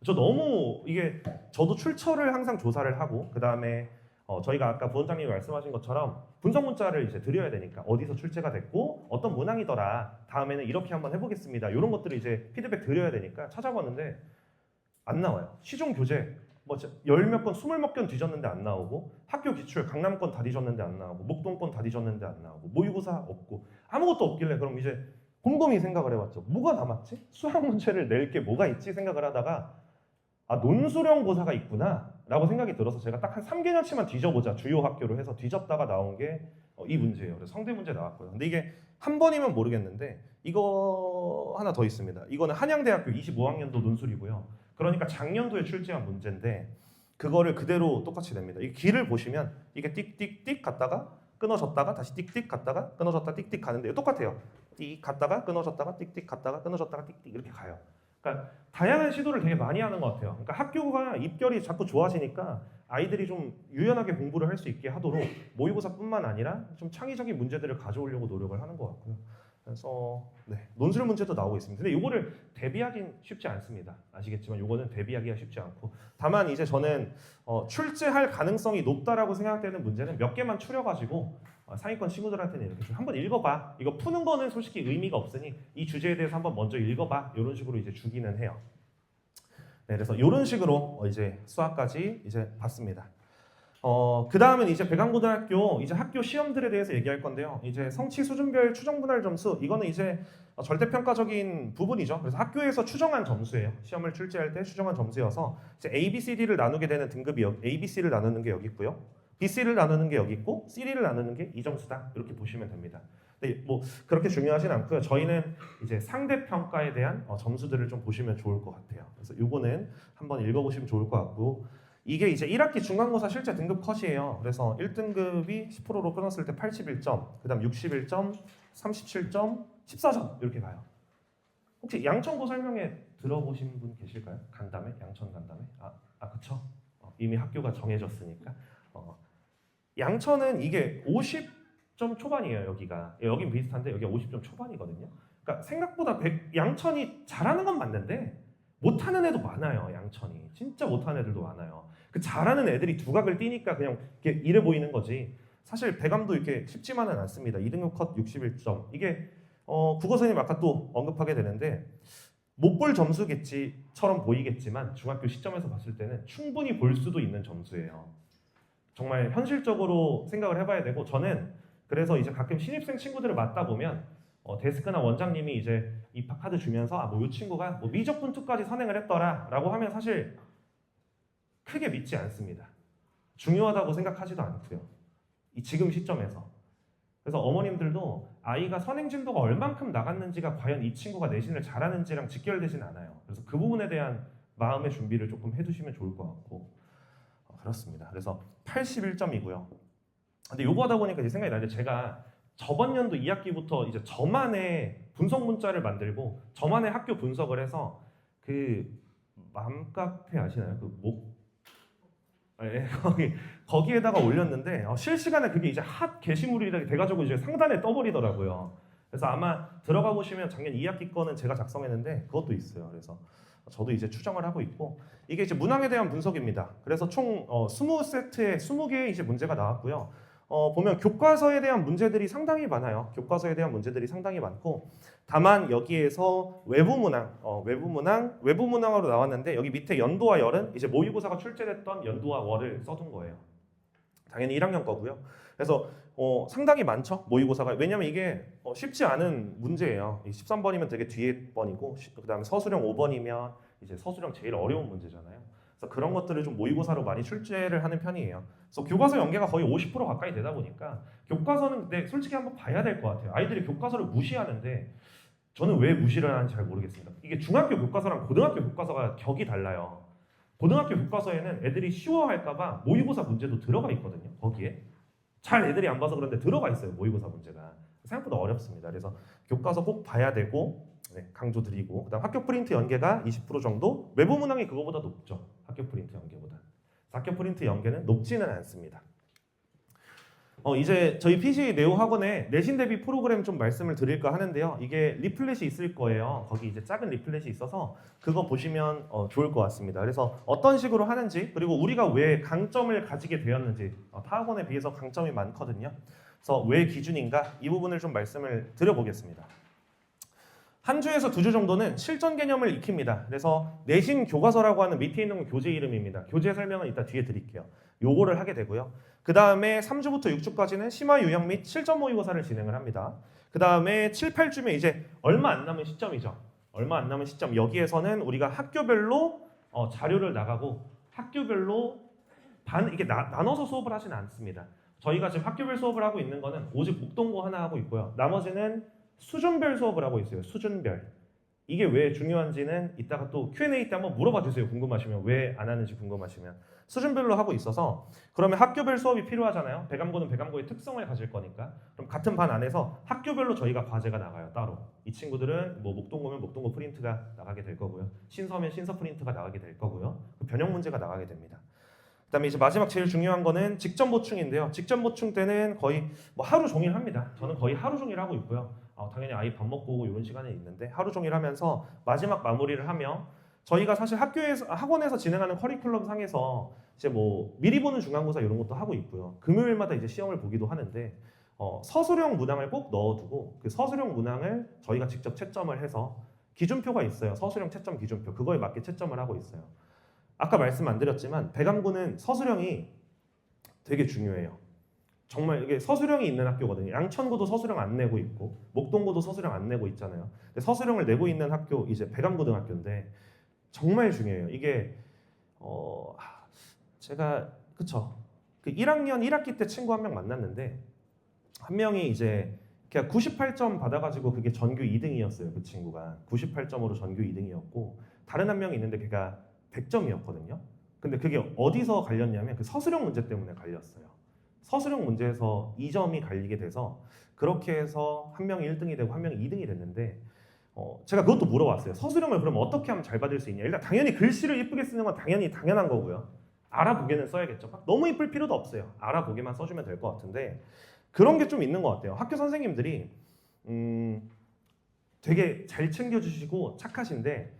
저 너무 이게 저도 출처를 항상 조사를 하고 그 다음에 저희가 아까 부원장님이 말씀하신 것처럼 분석 문자를 이제 드려야 되니까 어디서 출제가 됐고 어떤 문항이더라 다음에는 이렇게 한번 해보겠습니다 이런 것들을 이제 피드백 드려야 되니까 찾아봤는데 안 나와요. 시중 교재 뭐 10몇 건 20몇 건 뒤졌는데 안 나오고 학교 기출 강남권 다 뒤졌는데 안 나오고 목동권 다 뒤졌는데 안 나오고 모의고사 없고 아무것도 없길래 그럼 이제 곰곰이 생각을 해봤죠. 뭐가 남았지? 수학 문제를 낼 게 뭐가 있지 생각을 하다가 논술형 고사가 있구나 라고 생각이 들어서 제가 딱 한 3개년치만 뒤져보자 주요 학교로 해서 뒤졌다가 나온 게 이 문제예요. 그래서 성대 문제 나왔고요. 근데 이게 한 번이면 모르겠는데 이거 하나 더 있습니다. 이거는 한양대학교 25학년도 논술이고요. 그러니까 작년도에 출제한 문제인데 그거를 그대로 똑같이 냅니다. 이 길을 보시면 이게 띡띡띡 갔다가 끊어졌다가 다시 띡띡 갔다가 끊어졌다 띡띡 가는데요. 똑같아요. 띡 갔다가 끊어졌다가 띡띡 갔다가 끊어졌다가 띡띡 이렇게 가요. 그러니까 다양한 시도를 되게 많이 하는 것 같아요. 그러니까 학교가 입결이 자꾸 좋아지니까 아이들이 좀 유연하게 공부를 할 수 있게 하도록 모의고사뿐만 아니라 좀 창의적인 문제들을 가져오려고 노력을 하는 것 같고요. 그래서 논술 문제도 나오고 있습니다. 근데 이거를 대비하긴 쉽지 않습니다. 아시겠지만 이거는 대비하기가 쉽지 않고 다만 이제 저는 출제할 가능성이 높다라고 생각되는 문제는 몇 개만 추려가지고 상위권 친구들한테는 이렇게 좀 한번 읽어봐. 이거 푸는 거는 솔직히 의미가 없으니 이 주제에 대해서 한번 먼저 읽어봐. 이런 식으로 이제 주기는 해요. 네, 그래서 이런 식으로 이제 수학까지 이제 봤습니다. 그 다음은 이제 백암고등학교 이제 학교 시험들에 대해서 얘기할 건데요. 이제 성취 수준별 추정 분할 점수 이거는 이제 절대평가적인 부분이죠. 그래서 학교에서 추정한 점수예요. 시험을 출제할 때 추정한 점수여서 이제 A, B, C, D를 나누게 되는 등급이 A, B, C를 나누는 게 여기 있고요. B, C를 나누는 게 여기 있고 C, D를 나누는 게 이 점수다. 이렇게 보시면 됩니다. 근데 뭐 그렇게 중요하진 않고요. 저희는 이제 상대 평가에 대한 점수들을 좀 보시면 좋을 것 같아요. 그래서 요거는 한번 읽어보시면 좋을 것 같고. 이게 이제 1학기 중간고사 실제 등급 컷이에요. 그래서 1등급이 10%로 끊었을 때 81점, 그 다음 61점, 37점, 14점 이렇게 가요. 혹시 양천고 설명회 들어보신 분 계실까요? 간담회? 양천 간담회? 그쵸? 이미 학교가 정해졌으니까. 양천은 이게 50점 초반이에요. 여기가. 여긴 비슷한데 여기가 50점 초반이거든요. 그러니까 생각보다 양천이 잘하는 건 맞는데 못하는 애도 많아요. 양천이 진짜 못하는 애들도 많아요. 그 잘하는 애들이 두각을 띄니까 그냥 이렇게 이래 보이는 거지. 사실 백암도 이렇게 쉽지만은 않습니다. 2등급 컷 61점. 이게 국어 선생님 아까 또 언급하게 되는데 못 볼 점수겠지처럼 보이겠지만 중학교 시점에서 봤을 때는 충분히 볼 수도 있는 점수예요. 정말 현실적으로 생각을 해봐야 되고 저는 그래서 이제 가끔 신입생 친구들을 맞다 보면 데스크나 원장님이 이제 입학 카드 주면서 뭐 이 친구가 뭐 미적 분투까지 선행을 했더라라고 하면 사실 크게 믿지 않습니다. 중요하다고 생각하지도 않고요. 이 지금 시점에서. 그래서 어머님들도 아이가 선행 진도가 얼만큼 나갔는지가 과연 이 친구가 내신을 잘하는지랑 직결되진 않아요. 그래서 그 부분에 대한 마음의 준비를 조금 해두시면 좋을 것 같고 그렇습니다. 그래서 81점이고요. 근데 요거 하다 보니까 이제 생각이 나는데 제가 저번 연도 2학기부터 이제 저만의 분석 문자를 만들고 저만의 학교 분석을 해서 그 맘카페 아시나요? 거기에다가 올렸는데 실시간에 그게 이제 핫 게시물이 돼가지고 이제 상단에 떠버리더라고요. 그래서 아마 들어가 보시면 작년 2학기 거는 제가 작성했는데 그것도 있어요. 그래서 저도 이제 추정을 하고 있고 이게 이제 문항에 대한 분석입니다. 그래서 총 20세트에 20개의 이제 문제가 나왔고요. 보면 교과서에 대한 문제들이 상당히 많아요. 교과서에 대한 문제들이 상당히 많고 다만 여기에서 외부 문항으로 나왔는데 여기 밑에 연도와 열은 이제 모의고사가 출제됐던 연도와 월을 써둔 거예요. 당연히 1학년 거고요. 그래서 상당히 많죠. 모의고사가. 왜냐면 이게 쉽지 않은 문제예요. 13번이면 되게 뒤에 번이고 그다음에 서술형 5번이면 이제 서술형 제일 어려운 문제잖아요. 그래서 그런 것들을 좀 모의고사로 많이 출제를 하는 편이에요. 그래서 교과서 연계가 거의 50% 가까이 되다 보니까 교과서는 근데 솔직히 한번 봐야 될 것 같아요. 아이들이 교과서를 무시하는데 저는 왜 무시를 하는지 잘 모르겠습니다. 이게 중학교 교과서랑 고등학교 교과서가 격이 달라요. 고등학교 교과서에는 애들이 쉬워할까봐 모의고사 문제도 들어가 있거든요. 거기에 잘 애들이 안 봐서 그런데 들어가 있어요. 모의고사 문제가 생각보다 어렵습니다. 그래서 교과서 꼭 봐야 되고 강조드리고 그다음 학교 프린트 연계가 20% 정도 외부 문항이 그거보다 높죠. 학교 프린트 연계보다. 학교 프린트 연계는 높지는 않습니다. 이제 저희 PC 네오 학원에 내신 대비 프로그램 좀 말씀을 드릴까 하는데요. 이게 리플렛이 있을 거예요. 거기 이제 작은 리플렛이 있어서 그거 보시면 좋을 것 같습니다. 그래서 어떤 식으로 하는지 그리고 우리가 왜 강점을 가지게 되었는지 타 학원에 비해서 강점이 많거든요. 그래서 왜 기준인가 이 부분을 좀 말씀을 드려보겠습니다. 한 주에서 2주 정도는 실전 개념을 익힙니다. 그래서 내신 교과서라고 하는 밑에 있는 건 교재 이름입니다. 교재 설명은 이따 뒤에 드릴게요. 요거를 하게 되고요. 그 다음에 3주부터 6주까지는 심화 유형 및 실전 모의고사를 진행을 합니다. 그 다음에 7, 8주면 이제 얼마 안 남은 시점이죠. 얼마 안 남은 시점. 여기에서는 우리가 학교별로 자료를 나가고 학교별로 이게 나눠서 수업을 하지는 않습니다. 저희가 지금 학교별 수업을 하고 있는 거는 오직 목동고 하나 하고 있고요. 나머지는 수준별 수업을 하고 있어요. 수준별. 이게 왜 중요한지는 이따가 또 Q&A 때 한번 물어봐 주세요. 궁금하시면 왜 안 하는지 궁금하시면 수준별로 하고 있어서 그러면 학교별 수업이 필요하잖아요. 백암고는 백암고의 특성을 가질 거니까 그럼 같은 반 안에서 학교별로 저희가 과제가 나가요. 따로 이 친구들은 뭐 목동고면 목동고 프린트가 나가게 될 거고요. 신서면 신서 프린트가 나가게 될 거고요. 변형 문제가 나가게 됩니다. 그다음에 이제 마지막 제일 중요한 거는 직전 보충인데요. 직전 보충 때는 거의 뭐 하루 종일 합니다. 저는 거의 하루 종일 하고 있고요. 당연히 아이 밥 먹고 오고 이런 시간이 있는데 하루 종일 하면서 마지막 마무리를 하며 저희가 사실 학원에서 진행하는 커리큘럼 상에서 이제 뭐 미리 보는 중간고사 이런 것도 하고 있고요. 금요일마다 이제 시험을 보기도 하는데 서술형 문항을 꼭 넣어두고 그 서술형 문항을 저희가 직접 채점을 해서 기준표가 있어요. 서술형 채점 기준표. 그거에 맞게 채점을 하고 있어요. 아까 말씀 안 드렸지만 배감구는 서술형이 되게 중요해요. 정말 이게 서술형이 있는 학교거든요. 양천구도 서술형 안 내고 있고 목동구도 서술형 안 내고 있잖아요. 근데 서술형을 내고 있는 학교 이제 배감고등학교인데 정말 중요해요. 이게 제가 그쵸. 그 1학년 1학기 때 친구 한 명 만났는데 한 명이 이제 그냥 98점 받아가지고 그게 전교 2등이었어요. 그 친구가 98점으로 전교 2등이었고 다른 한 명이 있는데 걔가 100점이었거든요. 근데 그게 어디서 갈렸냐면 그 서술형 문제 때문에 갈렸어요. 서술형 문제에서 2점이 갈리게 돼서 그렇게 해서 한 명이 1등이 되고 한 명이 2등이 됐는데 제가 그것도 물어봤어요. 서술형을 그럼 어떻게 하면 잘 받을 수 있냐. 일단 당연히 글씨를 이쁘게 쓰는 건 당연한 거고요. 알아보게는 써야겠죠. 막 너무 이쁠 필요도 없어요. 알아보게만 써주면 될 것 같은데 그런 게 좀 있는 것 같아요. 학교 선생님들이 되게 잘 챙겨주시고 착하신데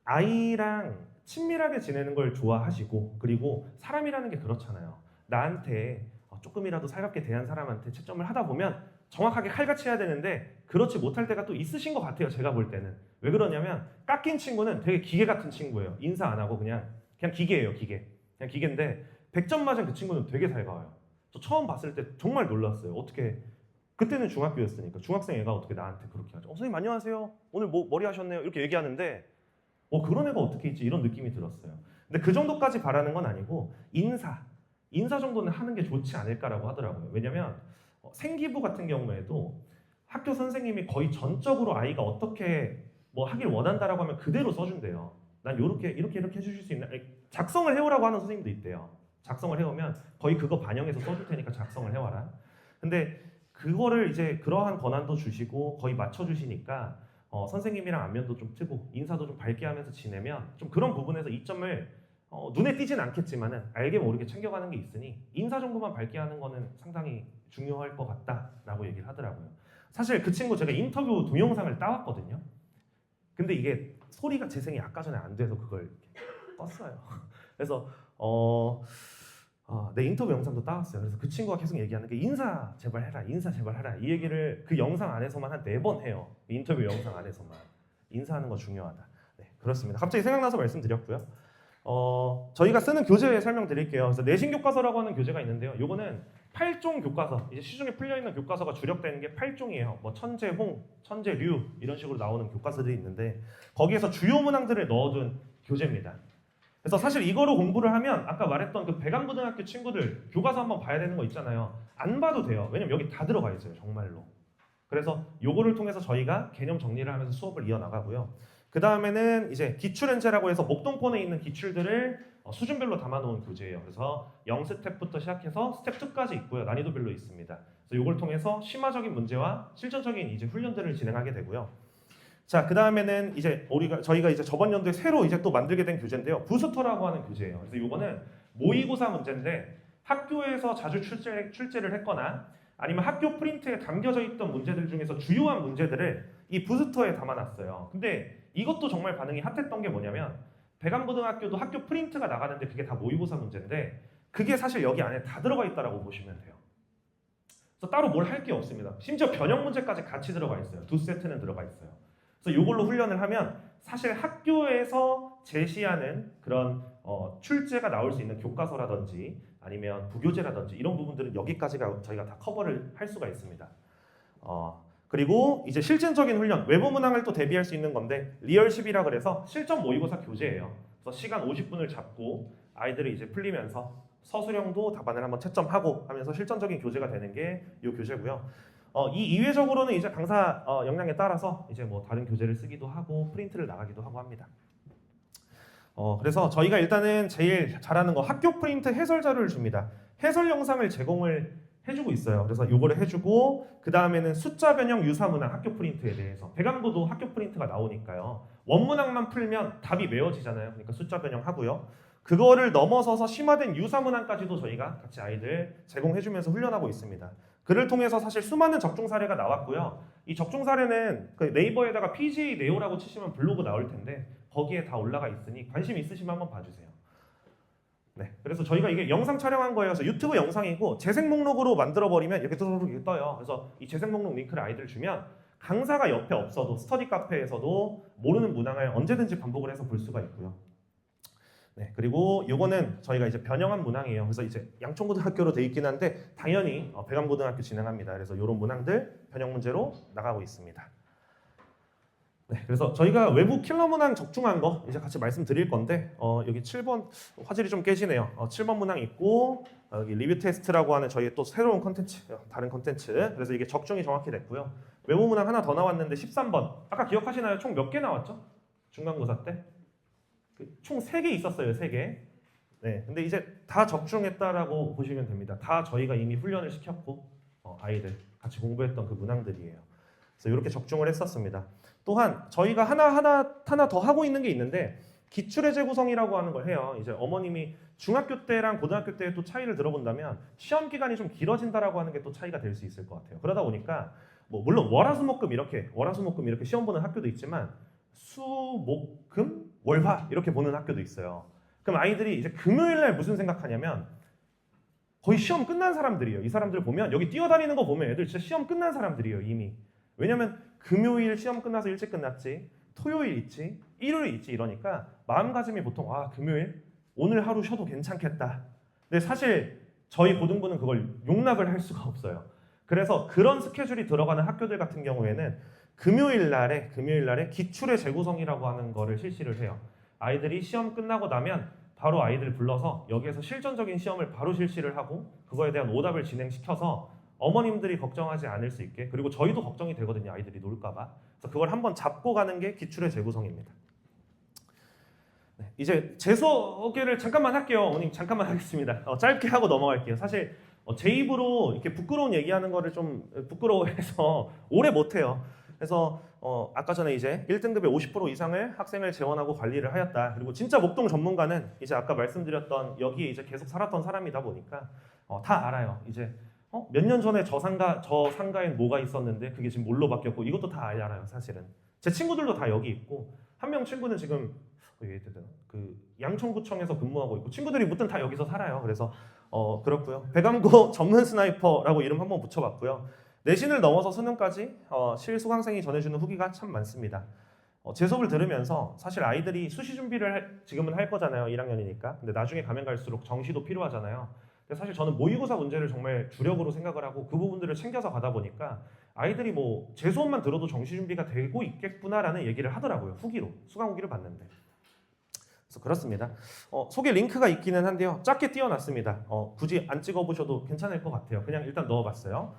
아이랑 친밀하게 지내는 걸 좋아하시고 그리고 사람이라는 게 그렇잖아요. 나한테 조금이라도 살갑게 대한 사람한테 채점을 하다 보면 정확하게 칼같이 해야 되는데 그렇지 못할 때가 또 있으신 것 같아요. 제가 볼 때는. 왜 그러냐면 깎인 친구는 되게 기계 같은 친구예요. 인사 안 하고 그냥 기계예요. 기계. 그냥 기계인데 100점 맞은 그 친구는 되게 살가워요. 저 처음 봤을 때 정말 놀랐어요. 어떻게 그때는 중학교였으니까 중학생 애가 어떻게 나한테 그렇게 하죠. 선생님 안녕하세요. 오늘 뭐 머리 하셨네요. 이렇게 얘기하는데 그런 애가 어떻게 있지? 이런 느낌이 들었어요. 근데 그 정도까지 바라는 건 아니고 인사 정도는 하는 게 좋지 않을까라고 하더라고요. 왜냐면 생기부 같은 경우에도 학교 선생님이 거의 전적으로 아이가 어떻게 뭐 하길 원한다라고 하면 그대로 써준대요. 난 이렇게 해주실 수 있나? 작성을 해오라고 하는 선생님도 있대요. 작성을 해오면 거의 그거 반영해서 써줄 테니까 작성을 해와라. 근데 그거를 이제 그러한 권한도 주시고 거의 맞춰주시니까 선생님이랑 안면도 좀 트고 인사도 좀 밝게 하면서 지내면 좀 그런 부분에서 이점을 눈에 띄진 않겠지만은 알게 모르게 챙겨가는 게 있으니 인사 정도만 밝게 하는 거는 상당히 중요할 것 같다라고 얘기를 하더라고요. 사실 그 친구 제가 인터뷰 동영상을 따왔거든요. 근데 이게 소리가 재생이 아까 전에 안 돼서 그걸 껐어요. 그래서 내 인터뷰 영상도 따왔어요. 그래서 그 친구가 계속 얘기하는 게 인사 제발 해라, 인사 제발 하라. 이 얘기를 그 영상 안에서만 한 4번 해요. 인터뷰 영상 안에서만. 인사하는 거 중요하다. 네, 그렇습니다. 갑자기 생각나서 말씀드렸고요. 저희가 쓰는 교재 설명드릴게요. 그래서 내신 교과서라고 하는 교재가 있는데요. 요거는 8종 교과서, 이제 시중에 풀려있는 교과서가 주력되는 게 8종이에요. 뭐 천재홍, 천재류 이런 식으로 나오는 교과서들이 있는데 거기에서 주요 문항들을 넣어둔 교재입니다. 그래서 사실 이거로 공부를 하면 아까 말했던 그 배감고등학교 친구들 교과서 한번 봐야 되는 거 있잖아요. 안 봐도 돼요. 왜냐면 여기 다 들어가 있어요. 정말로. 그래서 요거를 통해서 저희가 개념 정리를 하면서 수업을 이어나가고요. 그 다음에는 이제 기출엔제라고 해서 목동권에 있는 기출들을 수준별로 담아놓은 교재예요. 그래서 0스텝부터 시작해서 스텝 2까지 있고요. 난이도별로 있습니다. 그래서 이걸 통해서 심화적인 문제와 실전적인 이제 훈련들을 진행하게 되고요. 자, 그 다음에는 이제 저희가 이제 저번 연도에 새로 이제 또 만들게 된 교재인데요. 부스터라고 하는 교재예요. 그래서 이거는 모의고사 문제인데 학교에서 자주 출제를 했거나 아니면 학교 프린트에 담겨져 있던 문제들 중에서 주요한 문제들을 이 부스터에 담아놨어요. 근데 이것도 정말 반응이 핫했던 게 뭐냐면 배감고등학교도 학교 프린트가 나가는데 그게 다 모의고사 문제인데 그게 사실 여기 안에 다 들어가 있다라고 보시면 돼요. 그래서 따로 뭘 할 게 없습니다. 심지어 변형 문제까지 같이 들어가 있어요. 2세트는 들어가 있어요. 그래서 이걸로 훈련을 하면 사실 학교에서 제시하는 그런 출제가 나올 수 있는 교과서라든지 아니면 부교재라든지 이런 부분들은 여기까지가 저희가 다 커버를 할 수가 있습니다. 그리고 이제 실전적인 훈련, 외부 문항을 또 대비할 수 있는 건데 리얼십이라 그래서 실전 모의고사 교재예요. 그래서 시간 50분을 잡고 아이들이 이제 풀리면서 서술형도 답안을 한번 채점하고 하면서 실전적인 교재가 되는 게 이 교재고요. 이 이외적으로는 이제 강사 역량에 따라서 이제 뭐 다른 교재를 쓰기도 하고 프린트를 나가기도 하고 합니다. 그래서 저희가 일단은 제일 잘하는 거 학교 프린트 해설 자료를 줍니다. 해설 영상을 제공을 해주고 있어요. 그래서 요거를 해주고 그 다음에는 숫자 변형 유사 문항 학교 프린트에 대해서 배감고도 학교 프린트가 나오니까요. 원문항만 풀면 답이 외워지잖아요. 그러니까 숫자 변형하고요. 그거를 넘어서서 심화된 유사 문항까지도 저희가 같이 아이들 제공해주면서 훈련하고 있습니다. 그를 통해서 사실 수많은 적중 사례가 나왔고요. 이 적중 사례는 그 네이버에다가 PGA 네오라고 치시면 블로그 나올 텐데 거기에 다 올라가 있으니 관심 있으시면 한번 봐주세요. 네, 그래서 저희가 이게 영상 촬영한 거예요. 그래서 유튜브 영상이고 재생 목록으로 만들어 버리면 이렇게 떠요. 그래서 이 재생 목록 링크를 아이들 주면 강사가 옆에 없어도 스터디 카페에서도 모르는 문항을 언제든지 반복을 해서 볼 수가 있고요. 네, 그리고 요거는 저희가 이제 변형한 문항이에요. 그래서 이제 양천고등학교로 돼 있긴 한데 당연히 백암고등학교 진행합니다. 그래서 이런 문항들 변형 문제로 나가고 있습니다. 네, 그래서 저희가 외부 킬러 문항 적중한 거 이제 같이 말씀드릴 건데 여기 7번 화질이 좀 깨지네요. 7번 문항 있고 여기 리뷰 테스트라고 하는 저희 또 새로운 컨텐츠, 다른 컨텐츠. 그래서 이게 적중이 정확히 됐고요. 외부 문항 하나 더 나왔는데 13번. 아까 기억하시나요? 총 몇 개 나왔죠? 중간고사 때? 총 3개 있었어요. 3개. 네, 근데 이제 다 적중했다라고 보시면 됩니다. 다 저희가 이미 훈련을 시켰고 아이들 같이 공부했던 그 문항들이에요. 그래서 이렇게 적중을 했었습니다. 또한 저희가 하나 더 하고 있는 게 있는데 기출의 재구성이라고 하는 걸 해요. 이제 어머님이 중학교 때랑 고등학교 때의 또 차이를 들어본다면 시험 기간이 좀 길어진다라고 하는 게 또 차이가 될 수 있을 것 같아요. 그러다 보니까 뭐 물론 월화수목금 이렇게 시험 보는 학교도 있지만 수목금 월화 이렇게 보는 학교도 있어요. 그럼 아이들이 이제 금요일 날 무슨 생각하냐면 거의 시험 끝난 사람들이에요. 이 사람들 보면 여기 뛰어다니는 거 보면 애들 진짜 시험 끝난 사람들이에요 이미. 왜냐면 금요일 시험 끝나서 일찍 끝났지, 토요일 있지, 일요일 있지 이러니까 마음가짐이 보통 금요일 오늘 하루 쉬어도 괜찮겠다. 근데 사실 저희 고등부는 그걸 용납을 할 수가 없어요. 그래서 그런 스케줄이 들어가는 학교들 같은 경우에는 금요일 날에 기출의 재구성이라고 하는 거를 실시를 해요. 아이들이 시험 끝나고 나면 바로 아이들 불러서 여기에서 실전적인 시험을 바로 실시를 하고 그거에 대한 오답을 진행시켜서 어머님들이 걱정하지 않을 수 있게, 그리고 저희도 걱정이 되거든요. 아이들이 놀까봐. 그래서 그걸 한번 잡고 가는 게 기출의 재구성입니다. 네, 이제 제 소개를 잠깐만 할게요. 어머님 잠깐만 하겠습니다. 짧게 하고 넘어갈게요. 사실 제 입으로 이렇게 부끄러운 얘기하는 거를 좀 부끄러워해서 오래 못해요. 그래서 아까 전에 이제 1등급의 50% 이상을 학생을 재원하고 관리를 하였다. 그리고 진짜 목동 전문가는 이제 아까 말씀드렸던 여기에 이제 계속 살았던 사람이다 보니까 다 알아요. 이제 몇 년 전에 저 상가엔 뭐가 있었는데 그게 지금 뭘로 바뀌었고 이것도 다 알아요. 사실은 제 친구들도 다 여기 있고 한 명 친구는 지금 그 양천구청에서 근무하고 있고 친구들이 무튼 다 여기서 살아요. 그래서 그렇고요. 백암고 전문 스나이퍼라고 이름 한번 붙여봤고요. 내신을 넘어서 수능까지 실수강생이 전해주는 후기가 참 많습니다. 제 수업을 들으면서 사실 아이들이 수시 준비를 지금은 할 거잖아요. 1학년이니까. 근데 나중에 가면 갈수록 정시도 필요하잖아요. 근데 사실 저는 모의고사 문제를 정말 주력으로 생각을 하고 그 부분들을 챙겨서 가다 보니까 아이들이 뭐 제 수업만 들어도 정시 준비가 되고 있겠구나라는 얘기를 하더라고요. 후기로. 수강 후기를 봤는데. 그래서 그렇습니다. 소개 링크가 있기는 한데요. 작게 띄워놨습니다. 굳이 안 찍어보셔도 괜찮을 것 같아요. 그냥 일단 넣어봤어요.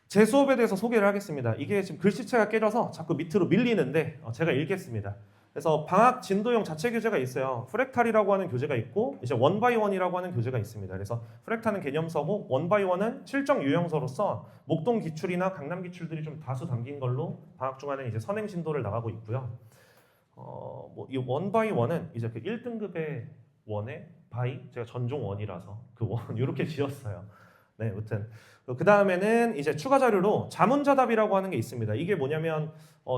제 수업에 대해서 소개를 하겠습니다. 이게 지금 글씨체가 깨져서 자꾸 밑으로 밀리는데 제가 읽겠습니다. 그래서 방학 진도형 자체 교재가 있어요. 프랙탈이라고 하는 교재가 있고 이제 원바이원이라고 하는 교재가 있습니다. 그래서 프랙탈은 개념서고 원바이원은 실정 유형서로서 목동 기출이나 강남 기출들이 좀 다수 담긴 걸로 방학 중간에 이제 선행 진도를 나가고 있고요. 이 원바이원은 이제 그 1등급의 원에 바이 제가 전종 원이라서 그 원 이렇게 지었어요. 네, 아무튼 그 다음에는 이제 추가 자료로 자문자답이라고 하는 게 있습니다. 이게 뭐냐면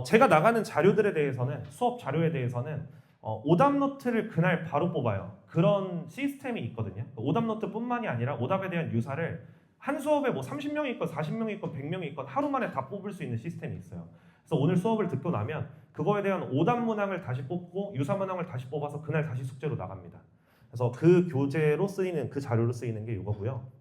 제가 나가는 자료들에 대해서는 수업 자료에 대해서는 오답 노트를 그날 바로 뽑아요. 그런 시스템이 있거든요. 오답 노트뿐만이 아니라 오답에 대한 유사를 한 수업에 뭐 30명이 있건 40명이 있건 100명이 있건 하루 만에 다 뽑을 수 있는 시스템이 있어요. 그래서 오늘 수업을 듣고 나면 그거에 대한 오답 문항을 다시 뽑고 유사 문항을 다시 뽑아서 그날 다시 숙제로 나갑니다. 그래서 그 교재로 쓰이는 그 자료로 쓰이는 게 이거고요.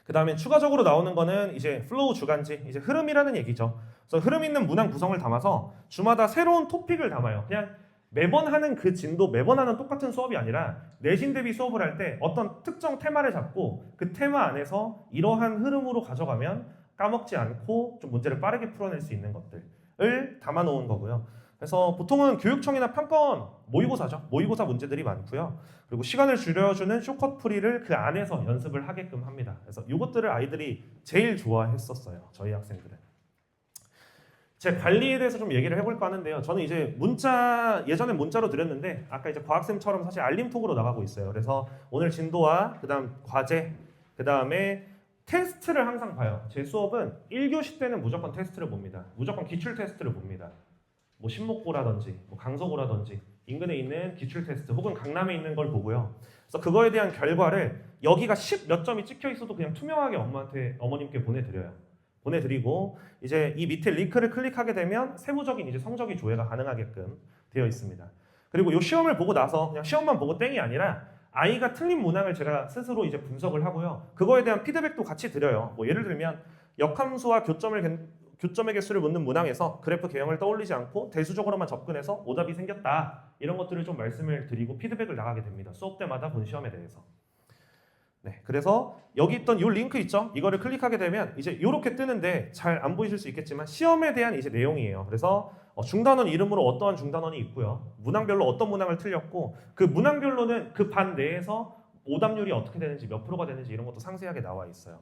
그 다음에 추가적으로 나오는 거는 이제 플로우 주간지, 이제 흐름이라는 얘기죠. 그래서 흐름 있는 문항 구성을 담아서 주마다 새로운 토픽을 담아요. 그냥 매번 하는 그 진도, 매번 하는 똑같은 수업이 아니라 내신 대비 수업을 할 때 어떤 특정 테마를 잡고 그 테마 안에서 이러한 흐름으로 가져가면 까먹지 않고 좀 문제를 빠르게 풀어낼 수 있는 것들을 담아놓은 거고요. 그래서 보통은 교육청이나 평가원 모의고사죠. 모의고사 문제들이 많고요. 그리고 시간을 줄여주는 쇼컷 풀이를 그 안에서 연습을 하게끔 합니다. 그래서 이것들을 아이들이 제일 좋아했었어요. 저희 학생들은. 제 관리에 대해서 좀 얘기를 해볼까 하는데요. 저는 이제 예전에 문자로 드렸는데 아까 이제 과학쌤처럼 사실 알림톡으로 나가고 있어요. 그래서 오늘 진도와 그다음 과제, 그다음에 테스트를 항상 봐요. 제 수업은 1교시 때는 무조건 테스트를 봅니다. 무조건 기출 테스트를 봅니다. 뭐 신목고라든지 뭐 강서고라든지 인근에 있는 기출 테스트 혹은 강남에 있는 걸 보고요. 그래서 그거에 대한 결과를 여기가 10 몇 점이 찍혀 있어도 그냥 투명하게 어머님께 보내드려요. 보내드리고 이제 이 밑에 링크를 클릭하게 되면 세부적인 이제 성적이 조회가 가능하게끔 되어 있습니다. 그리고 이 시험을 보고 나서 그냥 시험만 보고 땡이 아니라 아이가 틀린 문항을 제가 스스로 이제 분석을 하고요. 그거에 대한 피드백도 같이 드려요. 뭐 예를 들면 역함수와 교점의 개수를 묻는 문항에서 그래프 개형을 떠올리지 않고 대수적으로만 접근해서 오답이 생겼다. 이런 것들을 좀 말씀을 드리고 피드백을 나가게 됩니다. 수업 때마다 본 시험에 대해서. 네, 그래서 여기 있던 이 링크 있죠? 이거를 클릭하게 되면 이제 이렇게 뜨는데 잘 안 보이실 수 있겠지만 시험에 대한 이제 내용이에요. 그래서 중단원 이름으로 어떠한 중단원이 있고요. 문항별로 어떤 문항을 틀렸고 그 문항별로는 그 반 내에서 오답률이 어떻게 되는지 몇 프로가 되는지 이런 것도 상세하게 나와 있어요.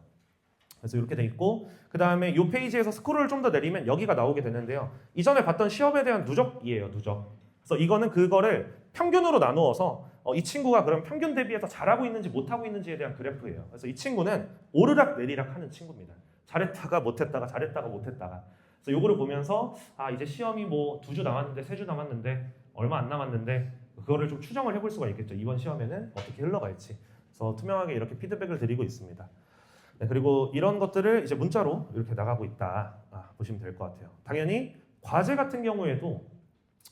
그래서 이렇게 돼 있고 그 다음에 이 페이지에서 스크롤을 좀 더 내리면 여기가 나오게 되는데요. 이전에 봤던 시험에 대한 누적이에요. 누적. 그래서 이거는 그거를 평균으로 나누어서 이 친구가 그럼 평균 대비해서 잘하고 있는지 못하고 있는지에 대한 그래프예요. 그래서 이 친구는 오르락 내리락 하는 친구입니다. 잘했다가 못했다가 잘했다가 못했다가. 그래서 요거를 보면서 아 이제 시험이 뭐 2주 남았는데 3주 남았는데 얼마 안 남았는데 그거를 좀 추정을 해볼 수가 있겠죠. 이번 시험에는 어떻게 흘러갈지. 그래서 투명하게 이렇게 피드백을 드리고 있습니다. 네, 그리고 이런 것들을 이제 문자로 이렇게 나가고 있다 보시면 될 것 같아요. 당연히 과제 같은 경우에도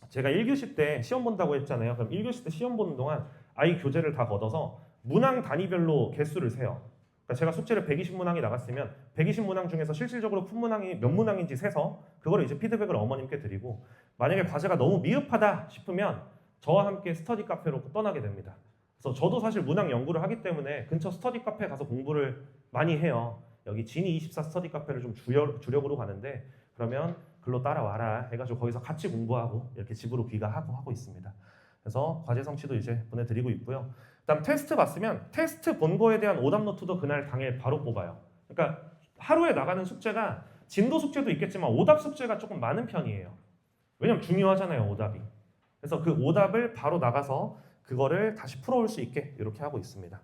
제가 1교시 때 시험 본다고 했잖아요. 그럼 1교시 때 시험 보는 동안 아이 교재를 다 걷어서 문항 단위별로 개수를 세요. 그러니까 제가 숙제를 120문항이 나갔으면 120문항 중에서 실질적으로 푼 문항이 몇 문항인지 세서 그거를 이제 피드백을 어머님께 드리고 만약에 과제가 너무 미흡하다 싶으면 저와 함께 스터디 카페로 떠나게 됩니다. 그래서 저도 사실 문항 연구를 하기 때문에 근처 스터디 카페 가서 공부를 많이 해요. 여기 지니24 스터디 카페를 좀 주력으로 가는데 그러면 글로 따라와라 해가지고 거기서 같이 공부하고 이렇게 집으로 귀가하고 하고 있습니다. 그래서 과제 성취도 이제 보내드리고 있고요. 그다음 테스트 봤으면 테스트 본 거에 대한 오답 노트도 그날 당일 바로 뽑아요. 그러니까 하루에 나가는 숙제가 진도 숙제도 있겠지만 오답 숙제가 조금 많은 편이에요. 왜냐면 중요하잖아요, 오답이. 그래서 그 오답을 바로 나가서 그거를 다시 풀어올 수 있게 이렇게 하고 있습니다.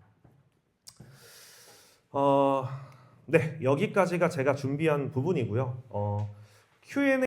네, 여기까지가 제가 준비한 부분이고요. Q&A